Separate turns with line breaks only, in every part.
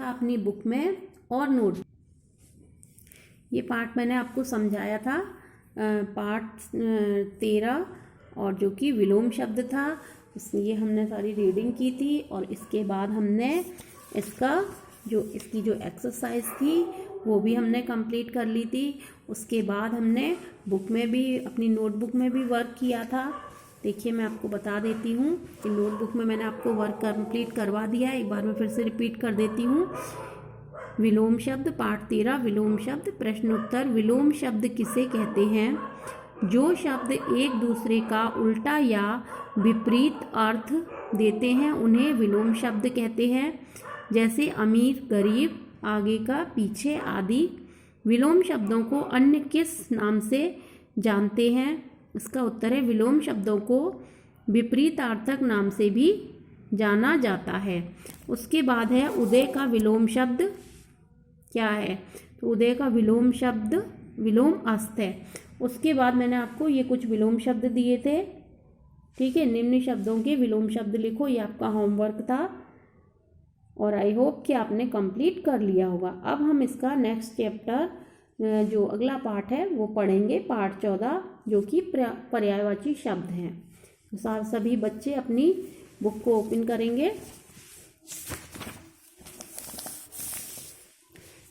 था अपनी बुक में और नोट। ये पार्ट मैंने आपको समझाया था, पार्ट 13, और जो कि विलोम शब्द था, इसलिए हमने सारी रीडिंग की थी। और इसके बाद हमने इसकी जो एक्सरसाइज थी वो भी हमने कंप्लीट कर ली थी। उसके बाद हमने बुक में भी, अपनी नोटबुक में भी वर्क किया था। देखिए मैं आपको बता देती हूँ कि नोटबुक में मैंने आपको वर्क कंप्लीट करवा दिया है। एक बार मैं फिर से रिपीट कर देती हूँ। विलोम शब्द, पार्ट 13, विलोम शब्द। प्रश्न उत्तर। विलोम शब्द किसे कहते हैं? जो शब्द एक दूसरे का उल्टा या विपरीत अर्थ देते हैं उन्हें विलोम शब्द कहते हैं। जैसे अमीर, गरीब, आगे का, पीछे आदि। विलोम शब्दों को अन्य किस नाम से जानते हैं? इसका उत्तर है विलोम शब्दों को विपरीतार्थक नाम से भी जाना जाता है। उसके बाद है उदय का विलोम शब्द क्या है? तो उदय का विलोम शब्द विलोम अस्त है। उसके बाद मैंने आपको ये कुछ विलोम शब्द दिए थे, ठीक है। निम्न शब्दों के विलोम शब्द लिखो, ये आपका होमवर्क था और आई होप कि आपने कंप्लीट कर लिया होगा। अब हम इसका नेक्स्ट चैप्टर, जो अगला पार्ट है वो पढ़ेंगे, पार्ट 14, जो कि पर्यायवाची शब्द हैं। तो सभी बच्चे अपनी बुक को ओपन करेंगे।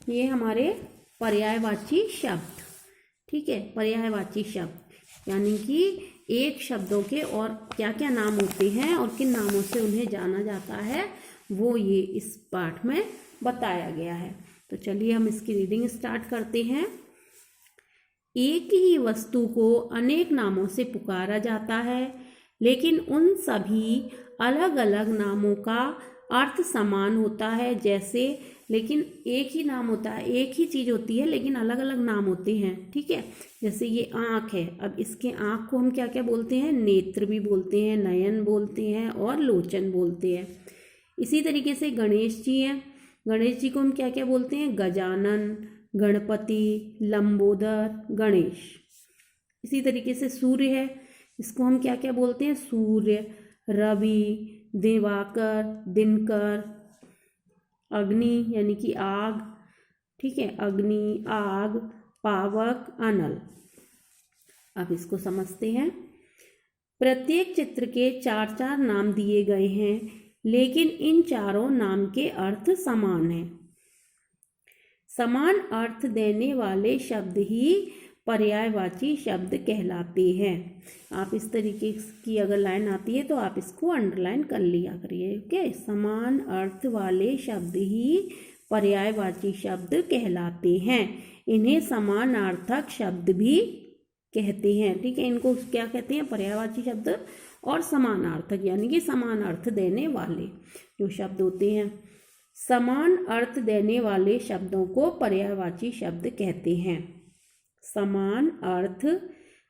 ये हमारे पर्यायवाची शब्द, ठीक है। पर्यायवाची शब्द यानी कि एक शब्दों के और क्या क्या नाम होते हैं और किन नामों से उन्हें जाना जाता है, वो ये इस पाठ में बताया गया है। तो चलिए हम इसकी रीडिंग स्टार्ट करते हैं। एक ही वस्तु को अनेक नामों से पुकारा जाता है, लेकिन उन सभी अलग अलग नामों का अर्थ समान होता है। जैसे, लेकिन एक ही नाम होता है, एक ही चीज़ होती है लेकिन अलग अलग नाम होते हैं, ठीक है। जैसे ये आँख है, अब इसके आँख को हम क्या क्या बोलते हैं? नेत्र भी बोलते हैं, नयन बोलते हैं और लोचन बोलते हैं। इसी तरीके से गणेश जी हैं, गणेश जी को हम क्या क्या बोलते हैं? गजानन, गणपति, लंबोदर, गणेश। इसी तरीके से सूर्य है, इसको हम क्या क्या बोलते हैं? सूर्य, रवि, दिवाकर, दिनकर। अग्नि यानी कि आग, ठीक है, अग्नि, आग, पावक, अनल। अब इसको समझते हैं। प्रत्येक चित्र के 4-4 नाम दिए गए हैं, लेकिन इन चारों नाम के अर्थ समान हैं। समान अर्थ देने वाले शब्द ही पर्यायवाची शब्द कहलाते हैं। आप इस तरीके की अगर लाइन आती है तो आप इसको अंडरलाइन कर लिया करिए, ओके। समान अर्थ वाले शब्द ही पर्यायवाची शब्द कहलाते हैं। इन्हें समानार्थक शब्द भी कहते हैं, ठीक है। इनको क्या कहते हैं? पर्यायवाची शब्द और समानार्थक, यानी कि समान अर्थ देने वाले जो शब्द होते हैं। समान अर्थ देने वाले शब्दों को पर्यायवाची शब्द कहते हैं। समान अर्थ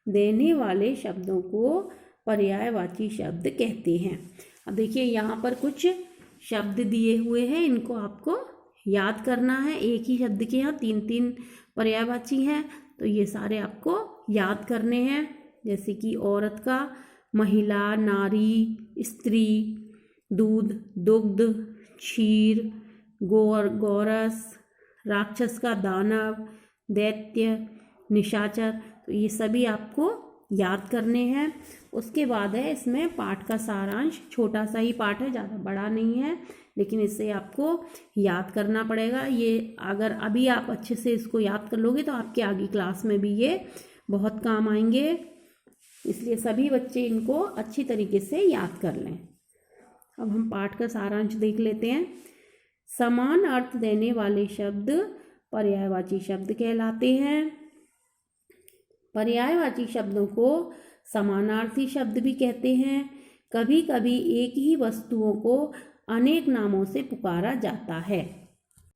देने वाले शब्दों को पर्यायवाची शब्द कहते हैं। अब देखिए यहाँ पर कुछ शब्द दिए हुए हैं, इनको आपको याद करना है। एक ही शब्द के यहाँ 3-3 पर्यायवाची हैं, तो ये सारे आपको याद करने हैं। जैसे कि औरत का महिला, नारी, स्त्री, दूध, दुग्ध, क्षीर, गौरस, राक्षस का दानव, दैत्य, निशाचर। तो ये सभी आपको याद करने हैं। उसके बाद है इसमें पाठ का सारांश, छोटा सा ही पाठ है, ज़्यादा बड़ा नहीं है, लेकिन इससे आपको याद करना पड़ेगा। ये अगर अभी आप अच्छे से इसको याद कर लोगे तो आपके आगे क्लास में भी ये बहुत काम आएंगे, इसलिए सभी बच्चे इनको अच्छी तरीके से याद कर लें। अब हम पाठ का सारांश देख लेते हैं। समान अर्थ देने वाले शब्द पर्यायवाची शब्द कहलाते हैं। पर्यायवाची शब्दों को समानार्थी शब्द भी कहते हैं। कभी कभी एक ही वस्तुओं को अनेक नामों से पुकारा जाता है।